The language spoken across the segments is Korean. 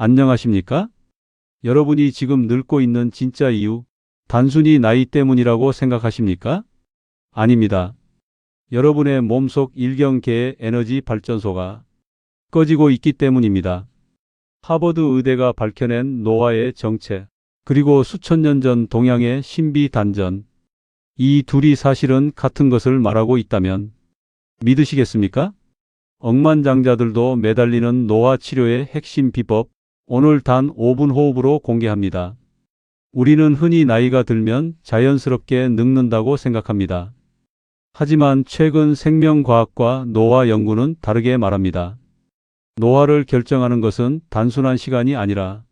안녕하십니까? 여러분이 지금 늙고 있는 진짜 이유, 단순히 나이 때문이라고 생각하십니까? 아닙니다. 여러분의 몸속 일경계의 에너지 발전소가 꺼지고 있기 때문입니다. 하버드 의대가 밝혀낸 노화의 정체, 그리고 수천 년 전 동양의 신비 단전, 이 둘이 사실은 같은 것을 말하고 있다면 믿으시겠습니까? 억만장자들도 매달리는 노화 치료의 핵심 비법, 오늘 단 5분 호흡으로 공개합니다. 우리는 흔히 나이가 들면 자연스럽게 늙는다고 생각합니다. 하지만 최근 생명과학과 노화 연구는 다르게 말합니다. 노화를 결정하는 것은 단순한 시간이 아니라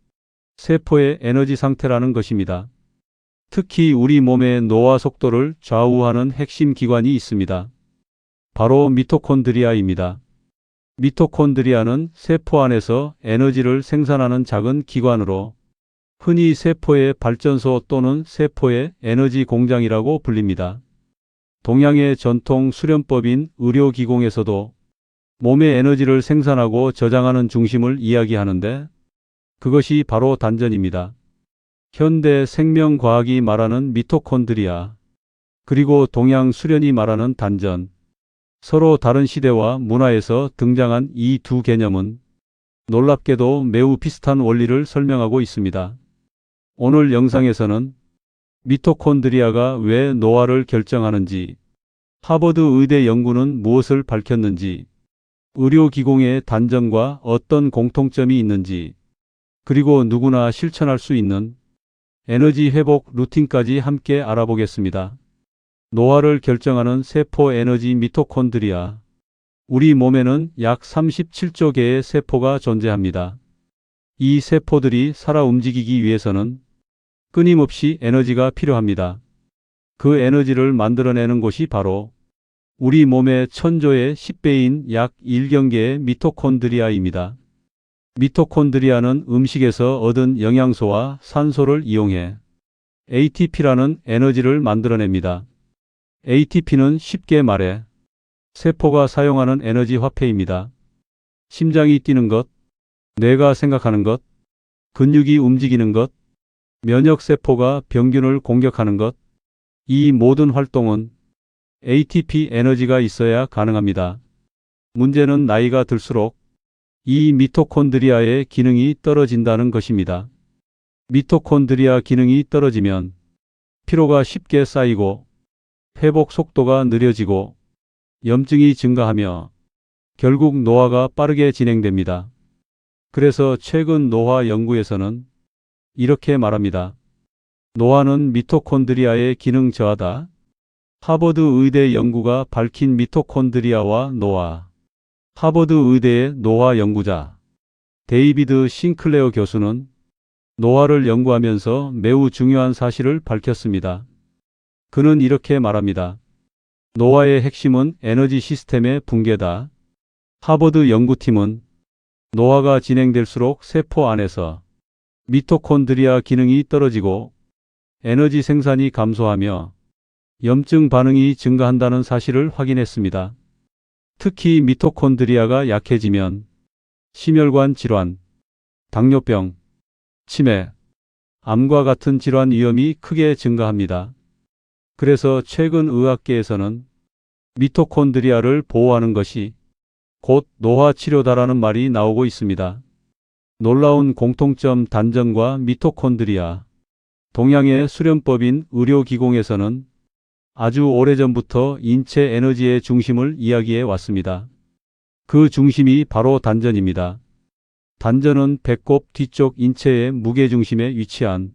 세포의 에너지 상태라는 것입니다. 특히 우리 몸의 노화 속도를 좌우하는 핵심 기관이 있습니다. 바로 미토콘드리아입니다. 미토콘드리아는 세포 안에서 에너지를 생산하는 작은 기관으로 흔히 세포의 발전소 또는 세포의 에너지 공장이라고 불립니다. 동양의 전통 수련법인 의료기공에서도 몸의 에너지를 생산하고 저장하는 중심을 이야기하는데 그것이 바로 단전입니다. 현대 생명과학이 말하는 미토콘드리아, 그리고 동양 수련이 말하는 단전, 서로 다른 시대와 문화에서 등장한 이 두 개념은 놀랍게도 매우 비슷한 원리를 설명하고 있습니다. 오늘 영상에서는 미토콘드리아가 왜 노화를 결정하는지, 하버드 의대 연구는 무엇을 밝혔는지, 의료기공의 단전과 어떤 공통점이 있는지, 그리고 누구나 실천할 수 있는 에너지 회복 루틴까지 함께 알아보겠습니다. 노화를 결정하는 세포 에너지 미토콘드리아. 우리 몸에는 약 37조 개의 세포가 존재합니다. 이 세포들이 살아 움직이기 위해서는 끊임없이 에너지가 필요합니다. 그 에너지를 만들어내는 곳이 바로 우리 몸의 천조의 10배인 약 1경개의 미토콘드리아입니다. 미토콘드리아는 음식에서 얻은 영양소와 산소를 이용해 ATP라는 에너지를 만들어냅니다. ATP는 쉽게 말해 세포가 사용하는 에너지 화폐입니다. 심장이 뛰는 것, 뇌가 생각하는 것, 근육이 움직이는 것, 면역세포가 병균을 공격하는 것, 이 모든 활동은 ATP 에너지가 있어야 가능합니다. 문제는 나이가 들수록 이 미토콘드리아의 기능이 떨어진다는 것입니다. 미토콘드리아 기능이 떨어지면 피로가 쉽게 쌓이고 회복 속도가 느려지고 염증이 증가하며 결국 노화가 빠르게 진행됩니다. 그래서 최근 노화 연구에서는 이렇게 말합니다. 노화는 미토콘드리아의 기능 저하다. 하버드 의대 연구가 밝힌 미토콘드리아와 노화. 하버드 의대의 노화 연구자 데이비드 싱클레어 교수는 노화를 연구하면서 매우 중요한 사실을 밝혔습니다. 그는 이렇게 말합니다. 노화의 핵심은 에너지 시스템의 붕괴다. 하버드 연구팀은 노화가 진행될수록 세포 안에서 미토콘드리아 기능이 떨어지고 에너지 생산이 감소하며 염증 반응이 증가한다는 사실을 확인했습니다. 특히 미토콘드리아가 약해지면 심혈관 질환, 당뇨병, 치매, 암과 같은 질환 위험이 크게 증가합니다. 그래서 최근 의학계에서는 미토콘드리아를 보호하는 것이 곧 노화 치료다라는 말이 나오고 있습니다. 놀라운 공통점 단전과 미토콘드리아. 동양의 수련법인 의료기공에서는 아주 오래전부터 인체 에너지의 중심을 이야기해 왔습니다. 그 중심이 바로 단전입니다. 단전은 배꼽 뒤쪽 인체의 무게중심에 위치한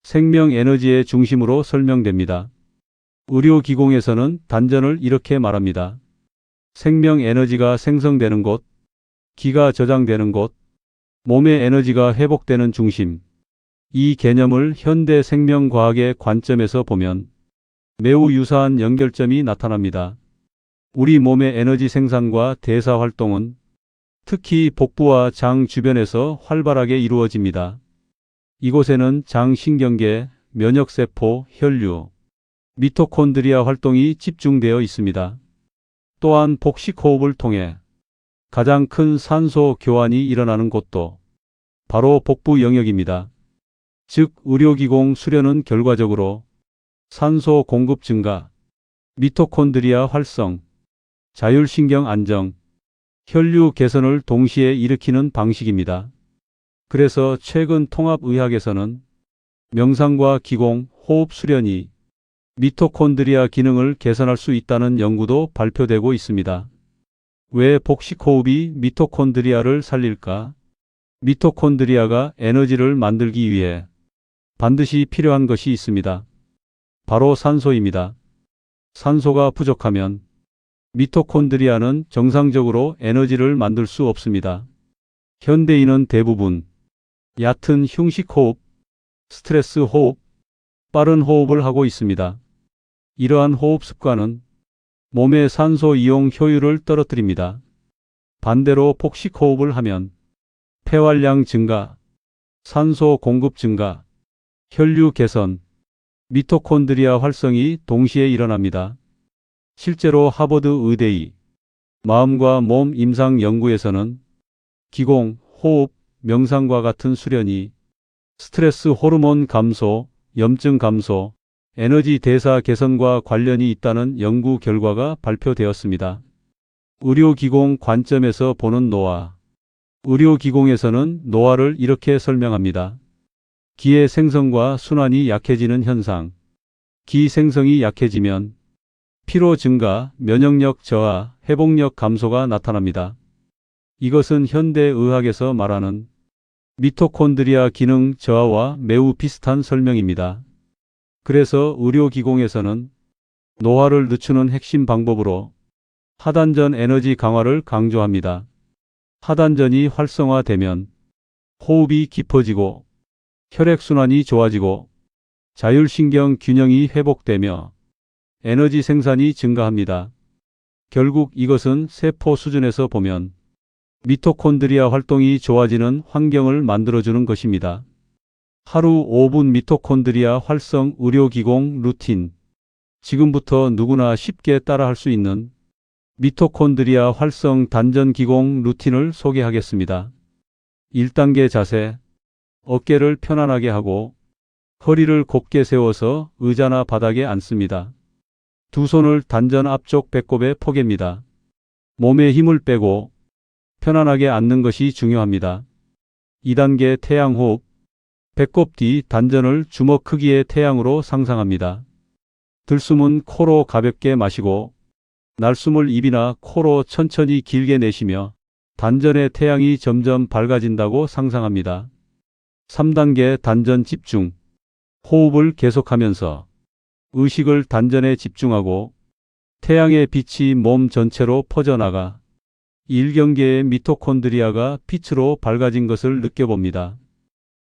생명 에너지의 중심으로 설명됩니다. 의료기공에서는 단전을 이렇게 말합니다. 생명 에너지가 생성되는 곳, 기가 저장되는 곳, 몸의 에너지가 회복되는 중심. 이 개념을 현대 생명과학의 관점에서 보면 매우 유사한 연결점이 나타납니다. 우리 몸의 에너지 생산과 대사 활동은 특히 복부와 장 주변에서 활발하게 이루어집니다. 이곳에는 장신경계, 면역세포, 혈류, 미토콘드리아 활동이 집중되어 있습니다. 또한 복식 호흡을 통해 가장 큰 산소 교환이 일어나는 곳도 바로 복부 영역입니다. 즉 의료기공 수련은 결과적으로 산소 공급 증가, 미토콘드리아 활성, 자율신경 안정, 혈류 개선을 동시에 일으키는 방식입니다. 그래서 최근 통합의학에서는 명상과 기공, 호흡 수련이 미토콘드리아 기능을 개선할 수 있다는 연구도 발표되고 있습니다. 왜 복식호흡이 미토콘드리아를 살릴까? 미토콘드리아가 에너지를 만들기 위해 반드시 필요한 것이 있습니다. 바로 산소입니다. 산소가 부족하면 미토콘드리아는 정상적으로 에너지를 만들 수 없습니다. 현대인은 대부분 얕은 흉식호흡, 스트레스 호흡, 빠른 호흡을 하고 있습니다. 이러한 호흡 습관은 몸의 산소 이용 효율을 떨어뜨립니다. 반대로 복식호흡을 하면 폐활량 증가, 산소 공급 증가, 혈류 개선, 미토콘드리아 활성이 동시에 일어납니다. 실제로 하버드 의대의 마음과 몸 임상 연구에서는 기공, 호흡, 명상과 같은 수련이 스트레스 호르몬 감소, 염증 감소, 에너지 대사 개선과 관련이 있다는 연구 결과가 발표되었습니다. 의료기공 관점에서 보는 노화. 의료기공에서는 노화를 이렇게 설명합니다. 기의 생성과 순환이 약해지는 현상. 기 생성이 약해지면 피로 증가, 면역력 저하, 회복력 감소가 나타납니다. 이것은 현대의학에서 말하는 미토콘드리아 기능 저하와 매우 비슷한 설명입니다. 그래서 의료기공에서는 노화를 늦추는 핵심 방법으로 하단전 에너지 강화를 강조합니다. 하단전이 활성화되면 호흡이 깊어지고 혈액순환이 좋아지고 자율신경 균형이 회복되며 에너지 생산이 증가합니다. 결국 이것은 세포 수준에서 보면 미토콘드리아 활동이 좋아지는 환경을 만들어주는 것입니다. 하루 5분 미토콘드리아 활성 의료기공 루틴. 지금부터 누구나 쉽게 따라할 수 있는 미토콘드리아 활성 단전 기공 루틴을 소개하겠습니다. 1단계 자세. 어깨를 편안하게 하고 허리를 곧게 세워서 의자나 바닥에 앉습니다. 두 손을 단전 앞쪽 배꼽에 포갭니다. 몸에 힘을 빼고 편안하게 앉는 것이 중요합니다. 2단계 태양호흡. 배꼽 뒤 단전을 주먹 크기의 태양으로 상상합니다. 들숨은 코로 가볍게 마시고 날숨을 입이나 코로 천천히 길게 내쉬며 단전의 태양이 점점 밝아진다고 상상합니다. 3단계 단전 집중. 호흡을 계속하면서 의식을 단전에 집중하고 태양의 빛이 몸 전체로 퍼져나가 1경계의 미토콘드리아가 빛으로 밝아진 것을 느껴봅니다.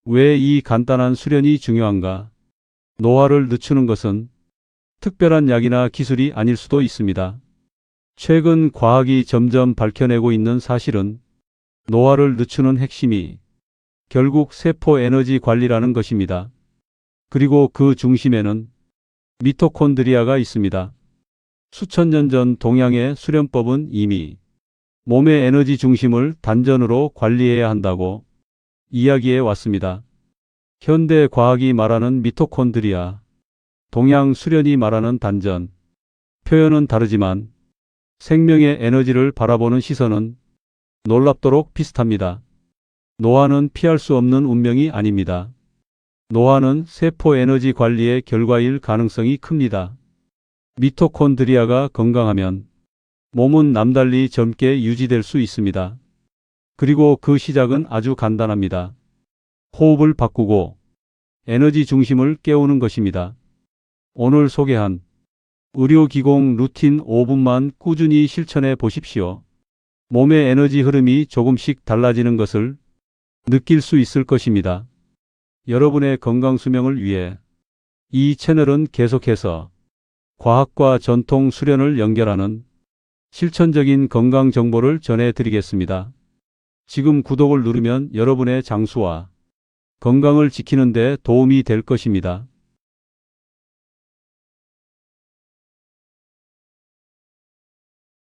왜 이 간단한 수련이 중요한가? 노화를 늦추는 것은 특별한 약이나 기술이 아닐 수도 있습니다. 최근 과학이 점점 밝혀내고 있는 사실은 노화를 늦추는 핵심이 결국 세포 에너지 관리라는 것입니다. 그리고 그 중심에는 미토콘드리아가 있습니다. 수천 년 전 동양의 수련법은 이미 몸의 에너지 중심을 단전으로 관리해야 한다고 이야기해 왔습니다. 현대 과학이 말하는 미토콘드리아, 동양 수련이 말하는 단전. 표현은 다르지만 생명의 에너지를 바라보는 시선은 놀랍도록 비슷합니다. 노화는 피할 수 없는 운명이 아닙니다. 노화는 세포 에너지 관리의 결과일 가능성이 큽니다. 미토콘드리아가 건강하면 몸은 남달리 젊게 유지될 수 있습니다. 그리고 그 시작은 아주 간단합니다. 호흡을 바꾸고 에너지 중심을 깨우는 것입니다. 오늘 소개한 의료기공 루틴 5분만 꾸준히 실천해 보십시오. 몸의 에너지 흐름이 조금씩 달라지는 것을 느낄 수 있을 것입니다. 여러분의 건강 수명을 위해 이 채널은 계속해서 과학과 전통 수련을 연결하는 실천적인 건강 정보를 전해드리겠습니다. 지금 구독을 누르면 여러분의 장수와 건강을 지키는 데 도움이 될 것입니다.